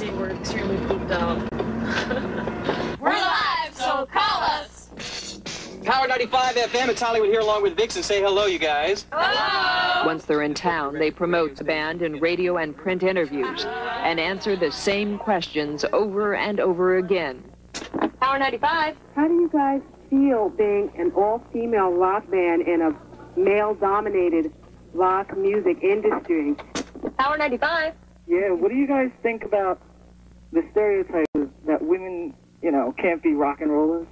crazy. We're extremely pooped out. We're live, so call us. Power 95 FM, it's Hollywood here along with Vixen. Say hello, you guys. Hello. Once they're in town, they promote the band in radio and print interviews and answer the same questions over and over again. Power 95. How do you guys feel being an all-female rock band in a male-dominated rock music industry? Power 95. Yeah, what do you guys think about the stereotype that women, you know, can't be rock and rollers?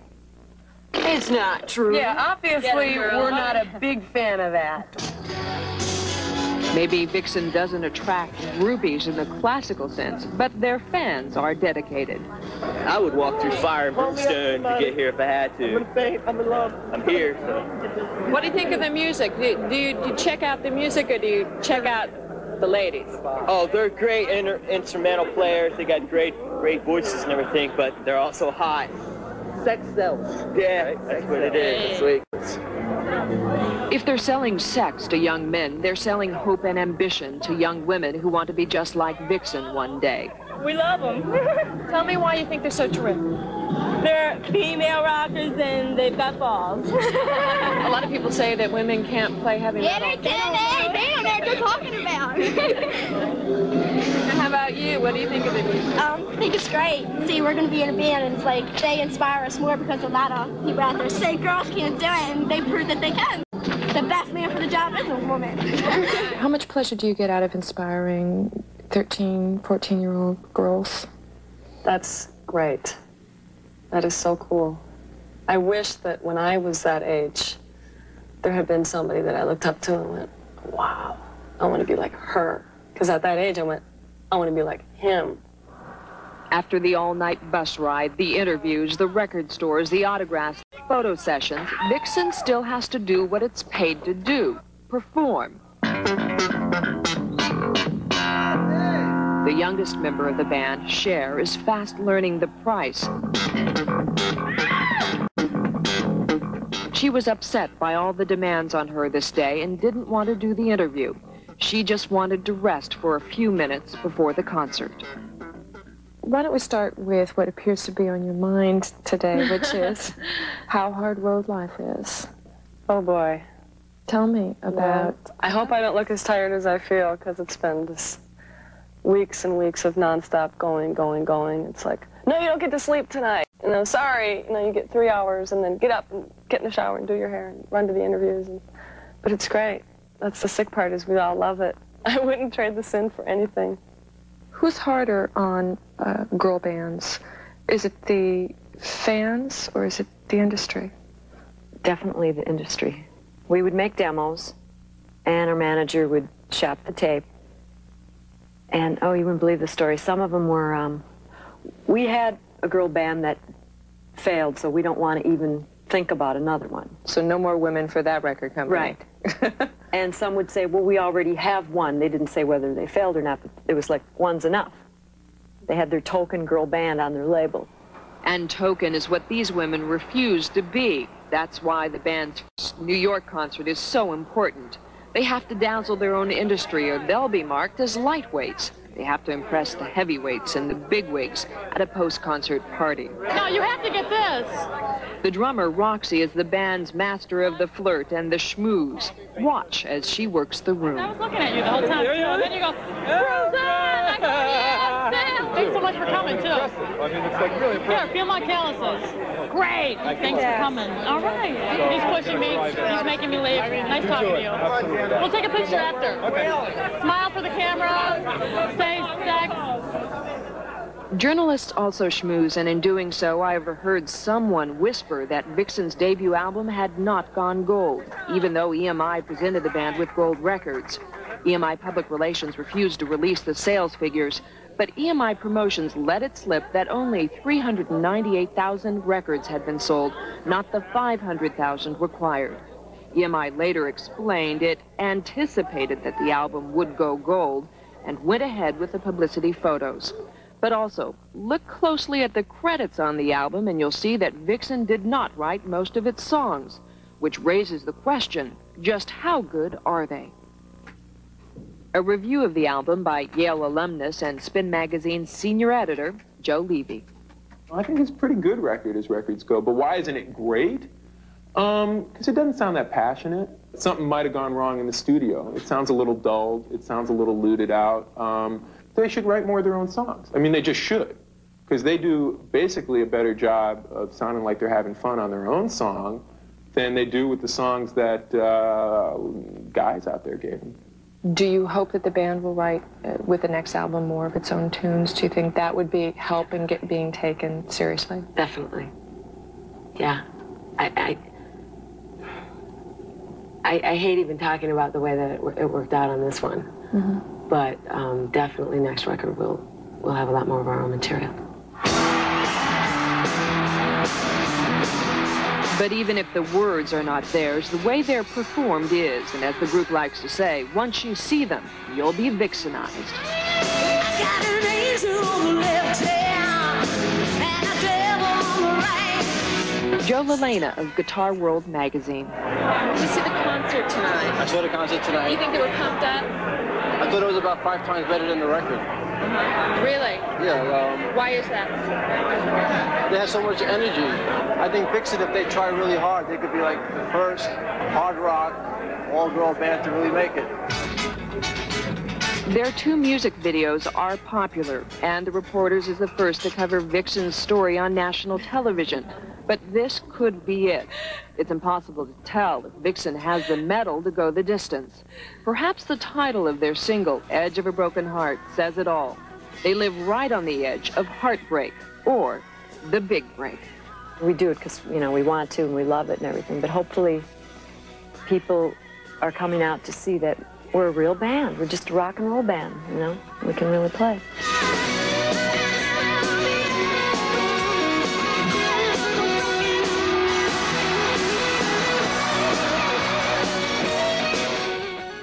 It's not true. Yeah, obviously we're not a big fan of that. Maybe Vixen doesn't attract groupies in the classical sense, but their fans are dedicated. I would walk through fire and brimstone to get here if I had to. I'm in love. I'm here, so. What do you think of the music? Do you check out the music, or do you check out the ladies? Oh, they're great instrumental players. They got great voices and everything, but they're also hot. Sex sells. Yeah, that's what it is. That's sweet. If they're selling sex to young men, they're selling hope and ambition to young women who want to be just like Vixen one day. We love them. Tell me why you think they're so terrific. They're female rockers and they've got balls. A lot of people say that women can't play heavy metal. They don't know what they're talking about. How about you? What do you think of the music? I think it's great. See, we're going to be in a band, and it's like they inspire us more because a lot of people out there say girls can't do it, and they prove that they can. The best man for the job is a woman. How much pleasure do you get out of inspiring 13, 14-year-old girls? That's great. That is so cool. I wish that when I was that age, there had been somebody that I looked up to and went, wow, I want to be like her. Because at that age, I went, I want to be like him. After the all-night bus ride, the interviews, the record stores, the autographs, photo sessions, Vixen still has to do what it's paid to do, perform. The youngest member of the band, Cher, is fast learning the price. She was upset by all the demands on her this day and didn't want to do the interview. She just wanted to rest for a few minutes before the concert. Why don't we start with what appears to be on your mind today, which is how hard road life is. Oh, boy. Tell me about... Well, I hope I don't look as tired as I feel, because it's been this weeks and weeks of nonstop going. It's like, no, you don't get to sleep tonight. You know, sorry. You know, you get 3 hours and then get up and get in the shower and do your hair and run to the interviews. But it's great. That's the sick part, is we all love it. I wouldn't trade this in for anything. Who's harder on girl bands? Is it the fans or is it the industry? Definitely the industry. We would make demos, and our manager would shop the tape. And, oh, you wouldn't believe the story. Some of them were, we had a girl band that failed, so we don't want to even think about another one. So no more women for that record company. Right. And some would say, well, we already have one. They didn't say whether they failed or not, but it was like, one's enough. They had their token girl band on their label. And token is what these women refuse to be. That's why the band's New York concert is so important. They have to dazzle their own industry or they'll be marked as lightweights. They have to impress the heavyweights and the bigwigs at a post-concert party. No, you have to get this. The drummer, Roxy, is the band's master of the flirt and the schmooze. Watch as she works the room. I was looking at you the whole time, too, and then you go, Frozen! I go, yes, Sam! Thanks so much for coming, too. I mean, it's like really impressive. Here, feel my calluses. Great! Thanks for coming. All right. He's pushing me. He's making me leave. Nice talking to you. We'll take a picture after. Okay. Smile for the camera. Say sex. Journalists also schmooze, and in doing so, I overheard someone whisper that Vixen's debut album had not gone gold, even though EMI presented the band with gold records. EMI Public Relations refused to release the sales figures, but EMI Promotions let it slip that only 398,000 records had been sold, not the 500,000 required. EMI later explained it anticipated that the album would go gold and went ahead with the publicity photos. But also, look closely at the credits on the album and you'll see that Vixen did not write most of its songs, which raises the question, just how good are they? A review of the album by Yale alumnus and Spin Magazine's senior editor, Joe Levy. I think it's a pretty good record as records go, but why isn't it great? Because it doesn't sound that passionate. Something might have gone wrong in the studio. It sounds a little dulled. It sounds a little looted out. They should write more of their own songs. I mean, they just should. Because they do basically a better job of sounding like they're having fun on their own song than they do with the songs that guys out there gave them. Do you hope that the band will write with the next album more of its own tunes? Do you think that would be help in being taken seriously? Definitely. Yeah. I hate even talking about the way that it worked out on this one. Mm-hmm. But definitely next record we'll have a lot more of our own material. But even if the words are not theirs, the way they're performed is, and as the group likes to say, once you see them, you'll be Vixenized. I got an angel on the left hand and a devil on the right. Joe LaLena of Guitar World magazine. Did you see the concert tonight? I saw the concert tonight. You think they were pumped up? I thought it was about 5 times better than the record. Really? Yeah. Why is that? They have so much energy. I think Vixen, if they try really hard, they could be like the first hard rock, all-girl band to really make it. Their 2 music videos are popular, and the Reporters is the first to cover Vixen's story on national television. But this could be it. It's impossible to tell if Vixen has the mettle to go the distance. Perhaps the title of their single, Edge of a Broken Heart, says it all. They live right on the edge of heartbreak, or the big break. We do it because, you know, we want to and we love it and everything, but hopefully people are coming out to see that we're a real band. We're just a rock and roll band, you know? We can really play.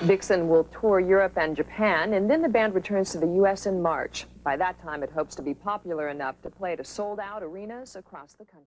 Vixen will tour Europe and Japan, and then the band returns to the U.S. in March. By that time, it hopes to be popular enough to play to sold-out arenas across the country.